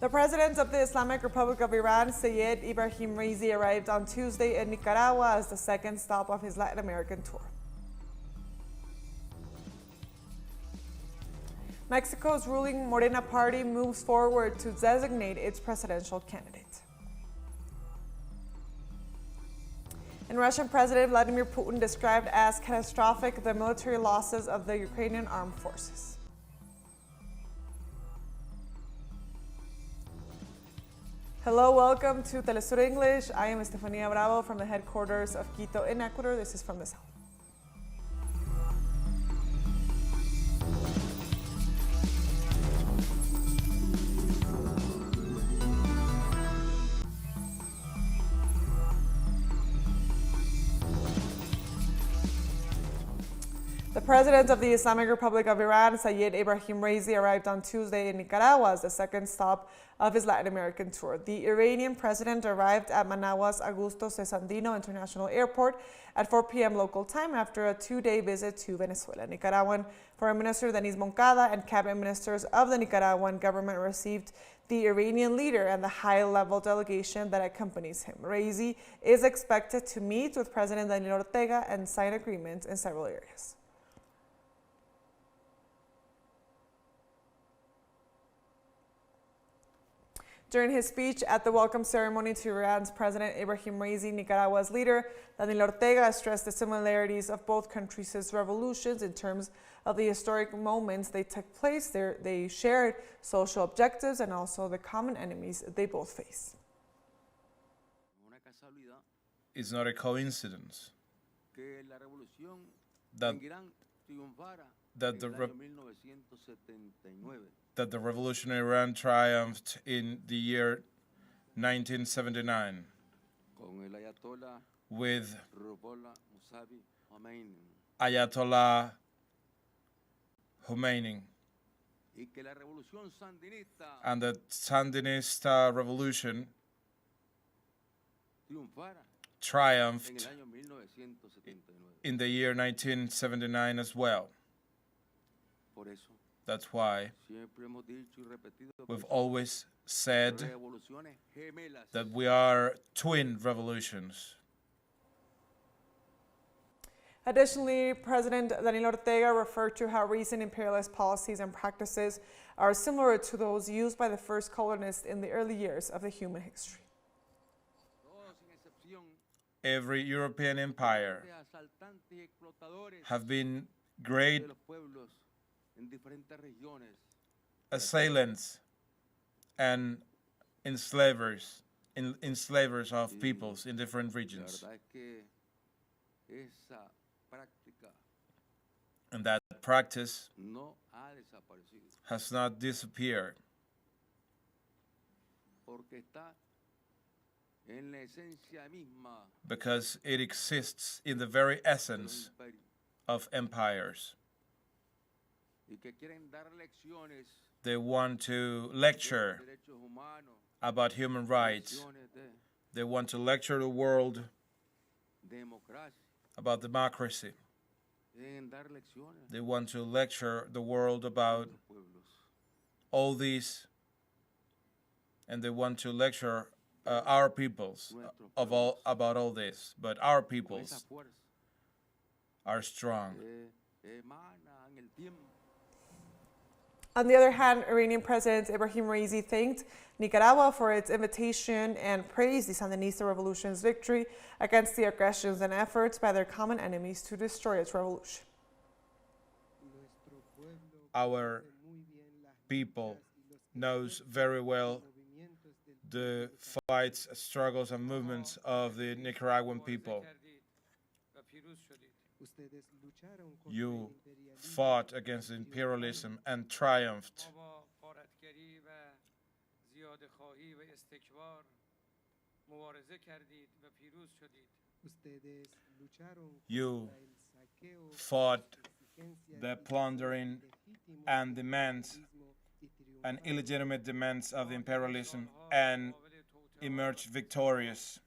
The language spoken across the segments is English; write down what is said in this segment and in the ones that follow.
The president of the Islamic Republic of Iran, Sayed Ebrahim Raisi, arrived on Tuesday in Nicaragua as the second stop of his Latin American tour. Mexico's ruling Morena party moves forward to designate its presidential candidate. And Russian President Vladimir Putin described as catastrophic the military losses of the Ukrainian armed forces. Hello, welcome to teleSUR English. I am Estefania Bravo from the headquarters of Quito in Ecuador. This is from the south. The president of the Islamic Republic of Iran, Sayed Ebrahim Raisi, arrived on Tuesday in Nicaragua as the second stop of his Latin American tour. The Iranian president arrived at Manaus Augusto Cesandino International Airport at 4 p.m. local time after a two-day visit to Venezuela. Nicaraguan Foreign Minister Denis Moncada and cabinet ministers of the Nicaraguan government received the Iranian leader and the high-level delegation that accompanies him. Raisi is expected to meet with President Daniel Ortega and sign agreements in several areas. During his speech at the welcome ceremony to Iran's President Ebrahim Raisi, Nicaragua's leader Daniel Ortega stressed the similarities of both countries' revolutions in terms of the historic moments they took place. They shared social objectives and also the common enemies they both face. It's not a coincidence that the revolution in Iran triumphed in the year 1979 with Ayatollah Khomeini, and the Sandinista revolution triumphed in the year 1979 as well. That's why we've always said that we are twin revolutions. Additionally, President Daniel Ortega referred to how recent imperialist policies and practices are similar to those used by the first colonists in the early years of the human history. Every European empire have been great assailants and enslavers of peoples in different regions. And that practice has not disappeared because it exists in the very essence of empires. They want to lecture about human rights. They want to lecture the world about democracy. They want to lecture the world about all these, and they want to lecture our peoples about all this. But our peoples are strong. On the other hand, Iranian President Ebrahim Raisi thanked Nicaragua for its invitation and praised the Sandinista revolution's victory against the aggressions and efforts by their common enemies to destroy its revolution. Our people knows very well the fights, struggles, and movements of the Nicaraguan people. You fought against imperialism and triumphed. You fought the plundering and demands and illegitimate demands of the imperialism and emerged victorious.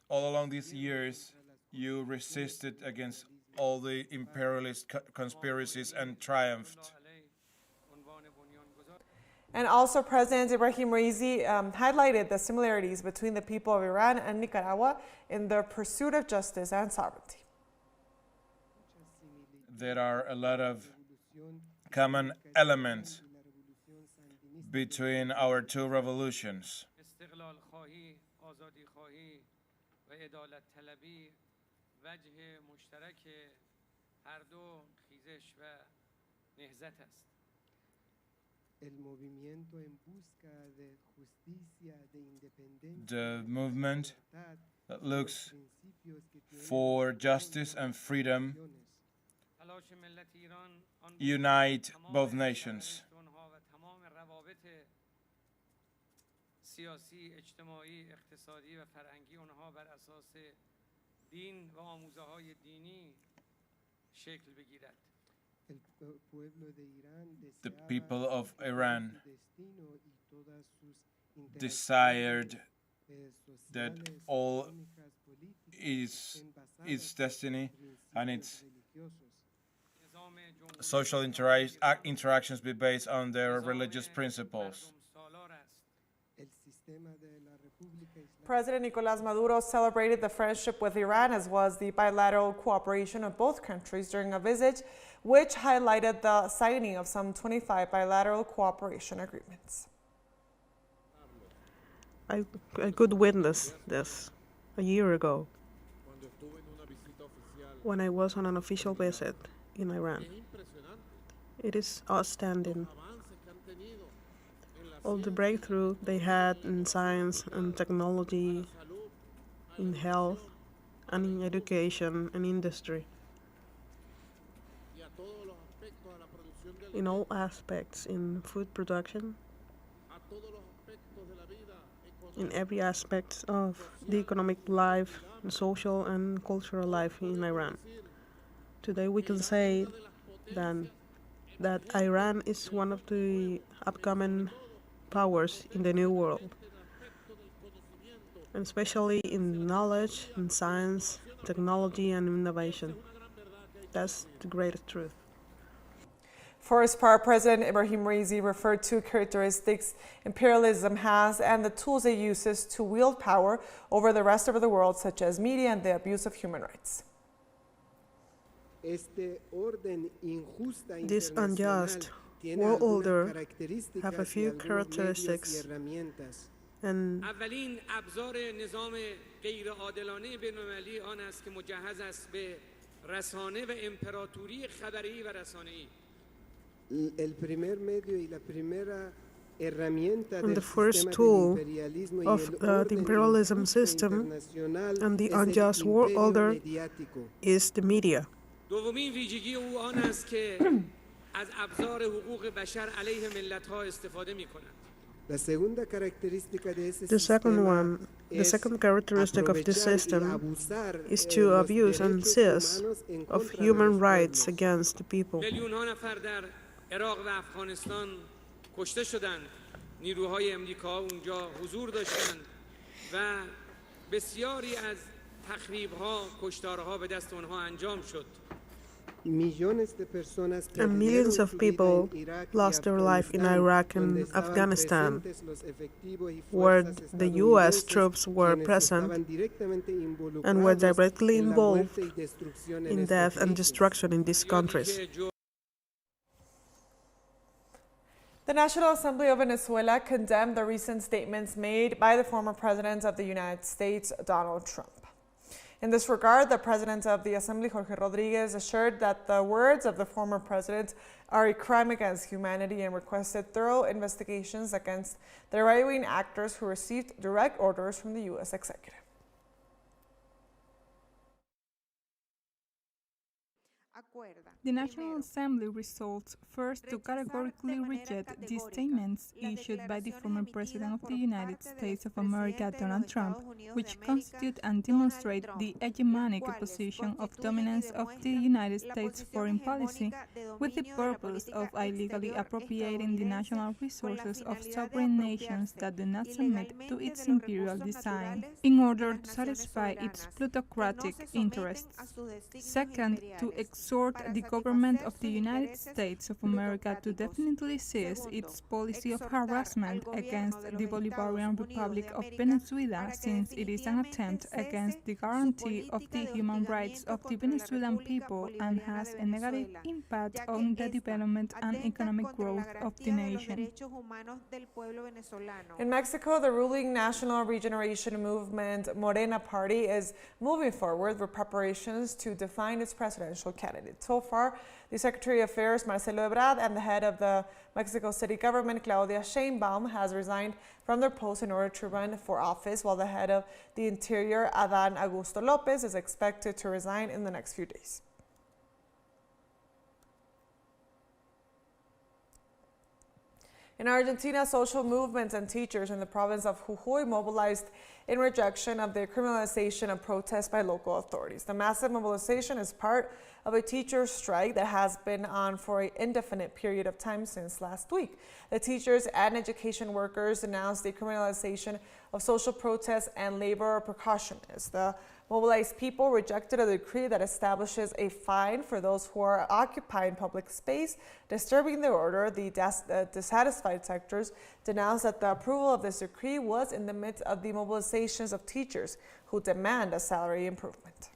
All along these years, you resisted against all the imperialist conspiracies and triumphed. And also, President Ebrahim Raisi highlighted the similarities between the people of Iran and Nicaragua in their pursuit of justice and sovereignty. There are a lot of common elements between our two revolutions. The movement that looks for justice and freedom unite both nations. The people of Iran desired that all its destiny and its social interactions be based on their religious principles. President Nicolás Maduro celebrated the friendship with Iran as well as the bilateral cooperation of both countries during a visit which highlighted the signing of some 25 bilateral cooperation agreements. I could witness this a year ago when I was on an official visit in Iran. It is outstanding. All the breakthrough they had in science and technology, in health, and in education and industry. In all aspects, in food production, in every aspect of the economic life, social and cultural life in Iran. Today we can say that Iran is one of the upcoming powers in the new world, and especially in knowledge, in science, technology, and innovation. That's the greatest truth. For his part, President Ebrahim Raisi referred to characteristics imperialism has and the tools it uses to wield power over the rest of the world, such as media and the abuse of human rights. This unjust world order have a few characteristics, and the first tool of the imperialism system and the unjust world order is the media. The second characteristic of this system is to abuse and seize of human rights against the people. And millions of people lost their life in Iraq and Afghanistan, where the U.S. troops were present and were directly involved in death and destruction in these countries. The National Assembly of Venezuela condemned the recent statements made by the former President of the United States, Donald Trump. In this regard, the President of the Assembly, Jorge Rodriguez, assured that the words of the former President are a crime against humanity and requested thorough investigations against the right-wing actors who received direct orders from the U.S. executive. The National Assembly resolved first to categorically reject the statements issued by the former President of the United States of America, Donald Trump, which constitute and demonstrate the hegemonic position of dominance of the United States foreign policy, with the purpose of illegally appropriating the national resources of sovereign nations that do not submit to its imperial design, in order to satisfy its plutocratic interests. Second, to exhort the government of the United States of America to definitely cease its policy of harassment against the Bolivarian Republic of Venezuela, since it is an attempt against the guarantee of the human rights of the Venezuelan people and has a negative impact on the development and economic growth of the nation. In Mexico, the ruling National Regeneration Movement Morena party is moving forward with preparations to define its presidential candidate. So far, the Secretary of Affairs, Marcelo Ebrard, and the head of the Mexico City government, Claudia Sheinbaum, has resigned from their posts in order to run for office, while the head of the Interior, Adán Augusto López, is expected to resign in the next few days. In Argentina, social movements and teachers in the province of Jujuy mobilized in rejection of the criminalization of protests by local authorities. The massive mobilization is part of a teacher strike that has been on for an indefinite period of time since last week. The teachers and education workers announced the criminalization of social protests and labor precautions. The mobilized people rejected a decree that establishes a fine for those who are occupying public space, disturbing the order. The dissatisfied sectors denounced that the approval of this decree was in the midst of the mobilizations of teachers who demand a salary improvement.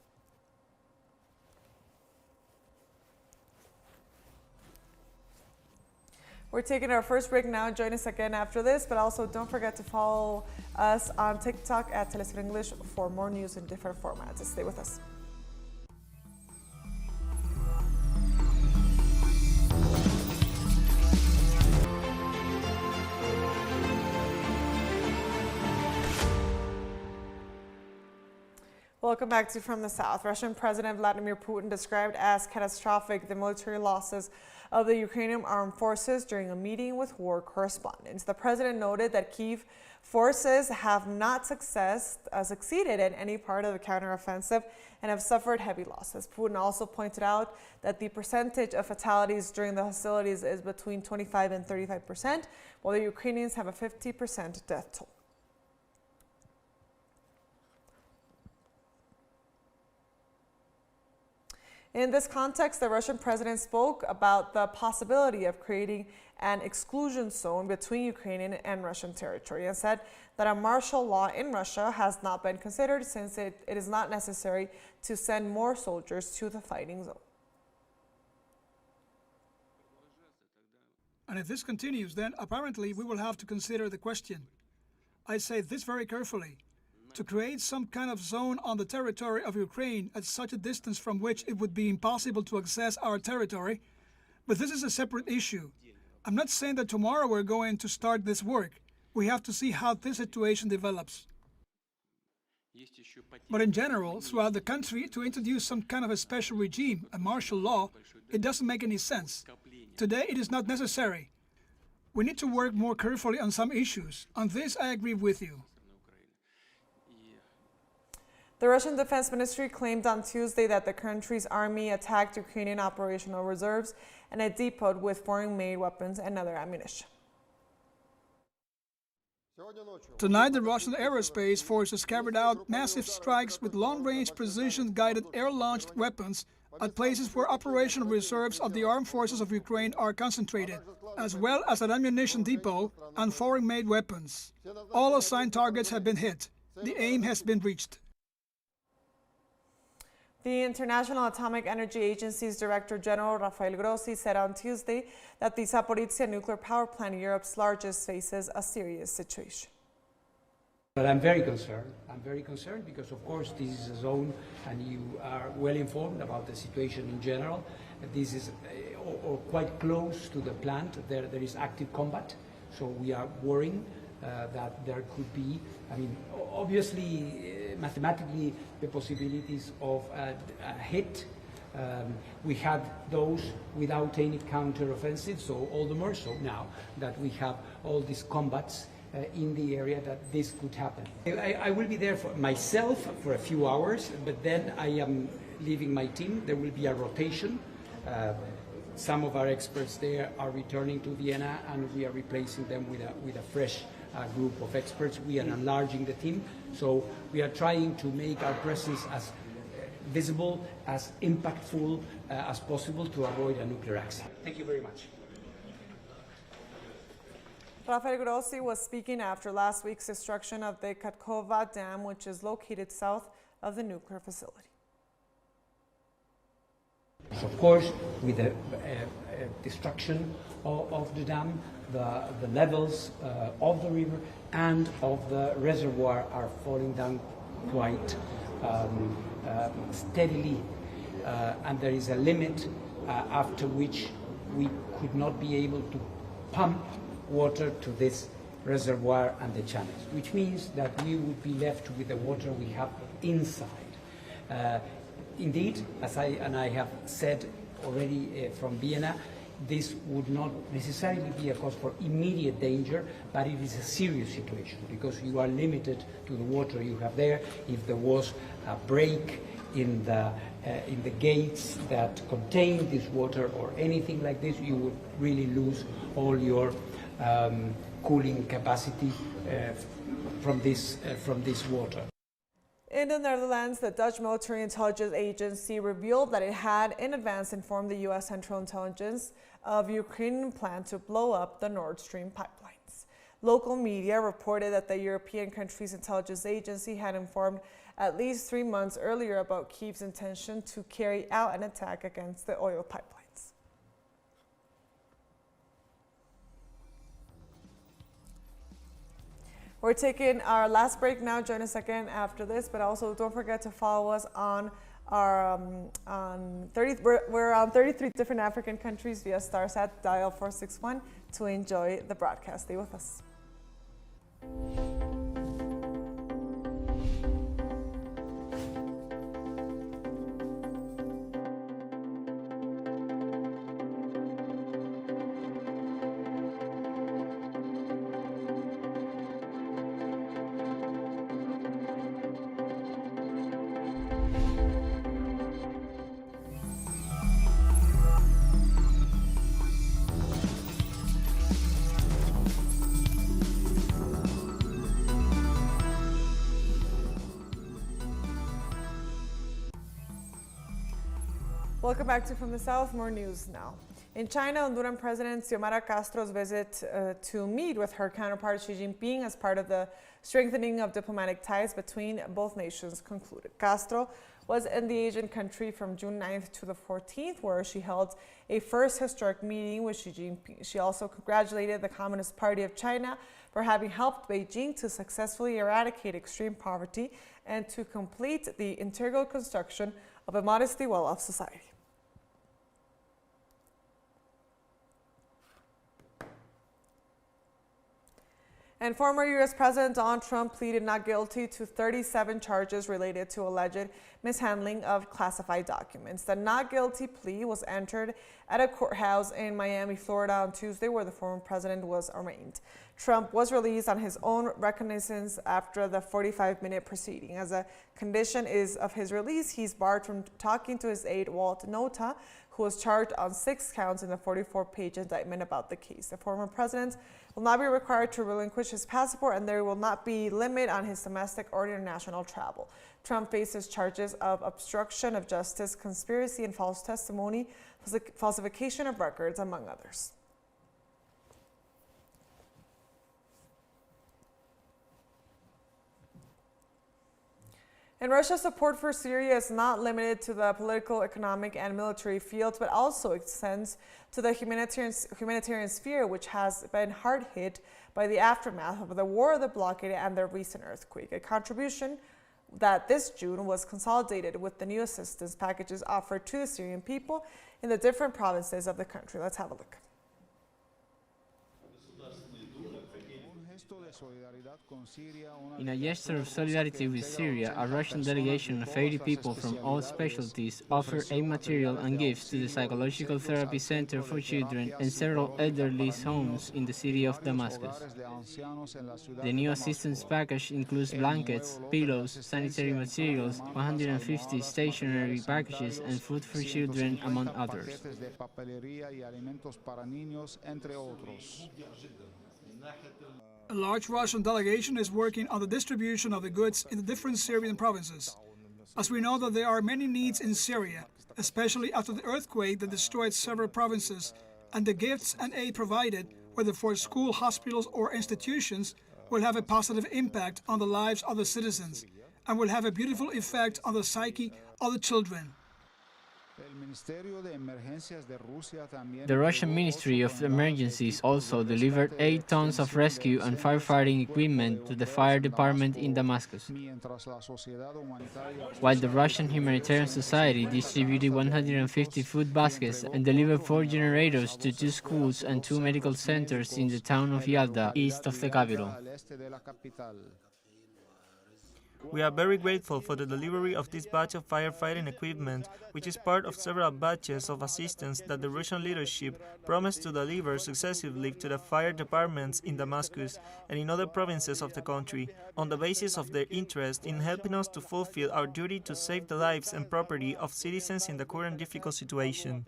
We're taking our first break now. Join us again after this, but also don't forget to follow us on TikTok at teleSUR English for more news in different formats. Stay with us. Welcome back to From the South. Russian President Vladimir Putin described as catastrophic the military losses of the Ukrainian armed forces during a meeting with war correspondents. The president noted that Kiev forces have not succeeded in any part of the counteroffensive and have suffered heavy losses. Putin also pointed out that the percentage of fatalities during the hostilities is between 25 and 35%, while the Ukrainians have a 50% death toll. In this context, the Russian president spoke about the possibility of creating an exclusion zone between Ukrainian and Russian territory and said that a martial law in Russia has not been considered since it is not necessary to send more soldiers to the fighting zone. And if this continues, then apparently we will have to consider the question. I say this very carefully. To create some kind of zone on the territory of Ukraine at such a distance from which it would be impossible to access our territory. But this is a separate issue. I'm not saying that tomorrow we're going to start this work. We have to see how this situation develops. But in general, throughout the country, to introduce some kind of a special regime, a martial law, it doesn't make any sense. Today it is not necessary. We need to work more carefully on some issues. On this I agree with you. The Russian Defense Ministry claimed on Tuesday that the country's army attacked Ukrainian operational reserves and a depot with foreign-made weapons and other ammunition. Tonight, the Russian aerospace forces carried out massive strikes with long-range precision-guided air-launched weapons at places where operational reserves of the armed forces of Ukraine are concentrated, as well as an ammunition depot and foreign-made weapons. All assigned targets have been hit. The aim has been reached. The International Atomic Energy Agency's Director General Rafael Grossi said on Tuesday that the Zaporizhzhia nuclear power plant, Europe's largest, faces a serious situation. But I'm very concerned. I'm very concerned because, of course, this is a zone, and you are well informed about the situation in general. This is or quite close to the plant. There is active combat, so we are worrying that there could be, obviously, mathematically, the possibilities of a hit We had those without any counter-offensive, so all the more so now that we have all these combats in the area that this could happen. I will be there for myself for a few hours, but then I am leaving my team. There will be a rotation. Some of our experts there are returning to Vienna, and we are replacing them with a fresh group of experts. We are enlarging the team, so we are trying to make our presence as visible, as impactful as possible to avoid a nuclear accident. Thank you very much. Rafael Grossi was speaking after last week's destruction of the Katkova Dam, which is located south of the nuclear facility. Of course, with the destruction of the dam, the levels of the river and of the reservoir are falling down quite steadily, and there is a limit after which we could not be able to pump water to this reservoir and the channels, which means that we would be left with the water we have inside. Indeed, as I have said already from Vienna, this would not necessarily be a cause for immediate danger, but it is a serious situation because you are limited to the water you have there. If there was a break in the gates that contain this water or anything like this, you would really lose all your cooling capacity from this water. In the Netherlands, the Dutch military intelligence agency revealed that it had in advance informed the U.S. Central Intelligence of Ukrainian plan to blow up the Nord Stream pipelines. Local media reported that the European country's intelligence agency had informed at least 3 months earlier about Kiev's intention to carry out an attack against the oil pipelines. We're taking our last break now. Join us again after this, but also don't forget to follow us on our we're on 33 different African countries via StarSat dial 461 to enjoy the broadcast. Stay with us. Welcome back to From the South. More news now. In China, Honduran President Xiomara Castro's visit to meet with her counterpart Xi Jinping as part of the strengthening of diplomatic ties between both nations concluded. Castro was in the Asian country from June 9th to the 14th, where she held a first historic meeting with Xi Jinping. She also congratulated the Communist Party of China for having helped Beijing to successfully eradicate extreme poverty and to complete the integral construction of a modestly well-off society. And former U.S. President Donald Trump pleaded not guilty to 37 charges related to alleged mishandling of classified documents. The not guilty plea was entered at a courthouse in Miami, Florida on Tuesday, where the former president was arraigned. Trump was released on his own recognizance after the 45-minute proceeding. As a condition of his release, he's barred from talking to his aide, Walt Nauta, who was charged on 6 counts in the 44-page indictment about the case. The former president will not be required to relinquish his passport, and there will not be limit on his domestic or international travel. Trump faces charges of obstruction of justice, conspiracy and false testimony, falsification of records, among others. And Russia's support for Syria is not limited to the political, economic, and military fields, but also extends to the humanitarian sphere, which has been hard hit by the aftermath of the war, the blockade, and the recent earthquake. A contribution that this June was consolidated with the new assistance packages offered to the Syrian people in the different provinces of the country. Let's have a look. In a gesture of solidarity with Syria, a Russian delegation of 80 people from all specialties offered aid material and gifts to the Psychological Therapy Center for Children and several elderly homes in the city of Damascus. The new assistance package includes blankets, pillows, sanitary materials, 150 stationery packages, and food for children, among others. A large Russian delegation is working on the distribution of the goods in the different Syrian provinces. As we know that there are many needs in Syria, especially after the earthquake that destroyed several provinces, and the gifts and aid provided, whether for school, hospitals, or institutions, will have a positive impact on the lives of the citizens and will have a beautiful effect on the psyche of the children. The Russian Ministry of Emergencies also delivered 8 tons of rescue and firefighting equipment to the fire department in Damascus, while the Russian Humanitarian Society distributed 150 food baskets and delivered 4 generators to 2 schools and 2 medical centers in the town of Yalda, east of the capital. We are very grateful for the delivery of this batch of firefighting equipment, which is part of several batches of assistance that the Russian leadership promised to deliver successively to the fire departments in Damascus and in other provinces of the country, on the basis of their interest in helping us to fulfill our duty to save the lives and property of citizens in the current difficult situation.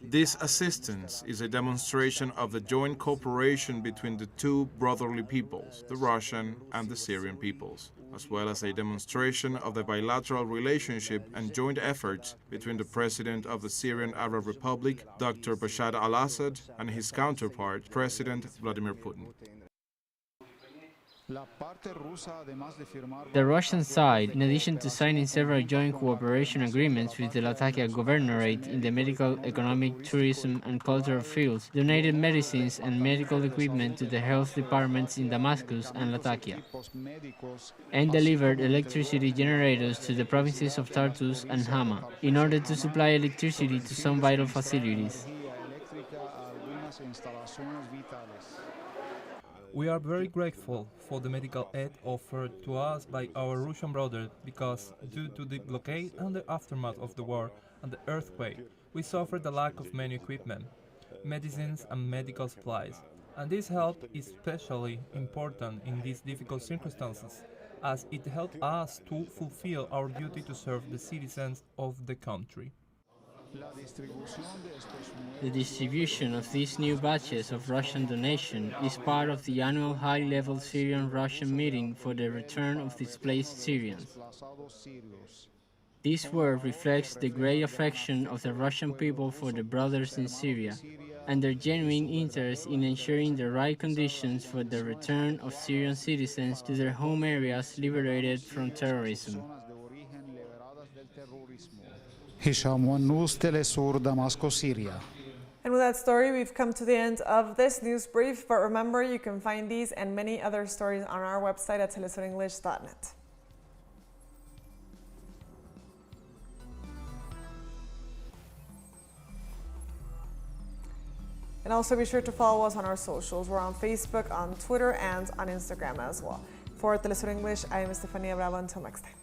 This assistance is a demonstration of the joint cooperation between the two brotherly peoples, the Russian and the Syrian peoples, as well as a demonstration of the bilateral relationship and joint efforts between the President of the Syrian Arab Republic, Dr. Bashar al-Assad, and his counterpart, President Vladimir Putin. The Russian side, in addition to signing several joint cooperation agreements with the Latakia Governorate in the medical, economic, tourism, and cultural fields, donated medicines and medical equipment to the health departments in Damascus and Latakia, and delivered electricity generators to the provinces of Tartus and Hama, in order to supply electricity to some vital facilities. We are very grateful for the medical aid offered to us by our Russian brothers because, due to the blockade and the aftermath of the war and the earthquake, we suffered the lack of many equipment, medicines and medical supplies. And this help is especially important in these difficult circumstances, as it helped us to fulfill our duty to serve the citizens of the country. The distribution of these new batches of Russian donation is part of the annual high-level Syrian-Russian meeting for the return of displaced Syrians. This work reflects the great affection of the Russian people for their brothers in Syria and their genuine interest in ensuring the right conditions for the return of Syrian citizens to their home areas liberated from terrorism. News, teleSUR, Damascus, Syria. And with that story, we've come to the end of this news brief. But remember, you can find these and many other stories on our website at telesurenglish.net. And also be sure to follow us on our socials. We're on Facebook, on Twitter, and on Instagram as well. For telesur English, I am Estefania Bravo. Until next time.